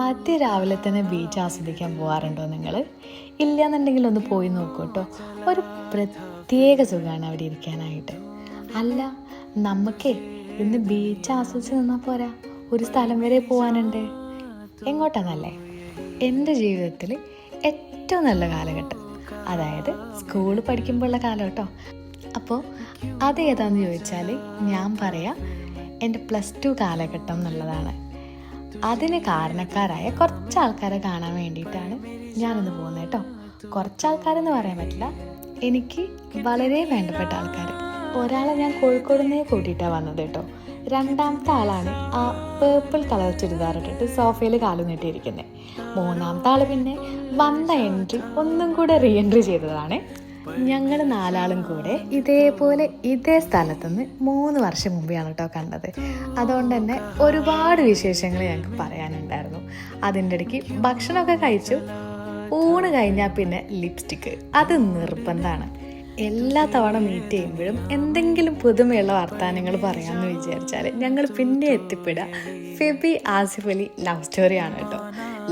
അതിരാവിലെ തന്നെ ബീച്ച് ആസ്വദിക്കാൻ പോകാറുണ്ടോ നിങ്ങൾ? ഇല്ലയെന്നുണ്ടെങ്കിൽ ഒന്ന് പോയി നോക്കൂ കേട്ടോ. ഒരു പ്രത്യേക സുഖമാണ് അവിടെ ഇരിക്കാനായിട്ട്. അല്ല, നമുക്കേ ഇന്ന് ബീച്ച് ആസ്വദിച്ച് നിന്നാൽ പോരാ, ഒരു സ്ഥലം വരെ പോകാനുണ്ട്. എങ്ങോട്ടാന്നല്ലേ? എൻ്റെ ജീവിതത്തിൽ ഏറ്റവും നല്ല കാലഘട്ടം, അതായത് സ്കൂൾ പഠിക്കുമ്പോഴുള്ള കാലം കേട്ടോ. അപ്പോൾ അത് ഏതാണെന്ന് ചോദിച്ചാൽ ഞാൻ പറയാം, എൻ്റെ +2 കാലഘട്ടം എന്നുള്ളതാണ്. അതിന് കാരണക്കാരായ കുറച്ച് ആൾക്കാരെ കാണാൻ വേണ്ടിയിട്ടാണ് ഞാനിന്ന് പോകുന്നത് കേട്ടോ. കുറച്ച് ആൾക്കാരെന്ന് പറയാൻ പറ്റില്ല, എനിക്ക് വളരെ വേണ്ടപ്പെട്ട ആൾക്കാർ. ഒരാളെ ഞാൻ കോഴിക്കോട് നിന്നേ കൂട്ടിയിട്ടാണ് വന്നത് കേട്ടോ. രണ്ടാമത്തെ ആളാണ് ആ പേർപ്പിൾ കളർ ചുരിദാർ ഇട്ടിട്ട് സോഫയിൽ കാലു നീട്ടിയിരിക്കുന്നത്. മൂന്നാമത്തെ ആൾ പിന്നെ വന്ന എൻട്രി ഒന്നും കൂടെ റീഎൻട്രി ചെയ്തതാണ്. ഞങ്ങൾ 4 ആളും കൂടെ ഇതേപോലെ ഇതേ സ്ഥലത്തുനിന്ന് 3 വർഷം മുമ്പെയാണ് കേട്ടോ കണ്ടത്. അതുകൊണ്ട് തന്നെ ഒരുപാട് വിശേഷങ്ങൾ ഞങ്ങൾക്ക് പറയാനുണ്ടായിരുന്നു. അതിൻ്റെ ഇടയ്ക്ക് ഭക്ഷണമൊക്കെ കഴിച്ചു. ഊണ് കഴിഞ്ഞാൽ പിന്നെ ലിപ്സ്റ്റിക്ക് അത് നിർബന്ധമാണ്. എല്ലാ തവണ മീറ്റ് ചെയ്യുമ്പോഴും എന്തെങ്കിലും പുതുമയുള്ള വർത്തമാനങ്ങൾ പറയാമെന്ന് വിചാരിച്ചാൽ ഞങ്ങൾ പിന്നെ എത്തിപ്പെടുക ഫെബി ആസിഫ് അലി ലവ് സ്റ്റോറിയാണ് കേട്ടോ.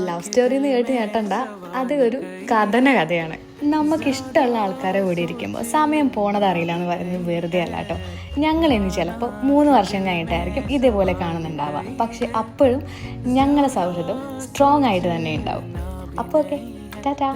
ലവ് സ്റ്റോറി എന്ന് കേട്ട് ഞേട്ടണ്ട, അത് ഒരു കഥയാണ്. നമുക്കിഷ്ടമുള്ള ആൾക്കാരെ കൂടി ഇരിക്കുമ്പോൾ സമയം പോണതറിയില്ല എന്ന് പറയുന്നത് വെറുതെ അല്ല കേട്ടോ. ഞങ്ങളിന്ന് ചിലപ്പോൾ 3 വർഷം കഴിഞ്ഞിട്ടായിരിക്കും ഇതേപോലെ കാണുന്നുണ്ടാവുക. പക്ഷെ അപ്പോഴും ഞങ്ങളുടെ സൗഹൃദം സ്ട്രോങ് ആയിട്ട് തന്നെ ഉണ്ടാവും. അപ്പോൾ ഓക്കെ, ടാറ്റാ.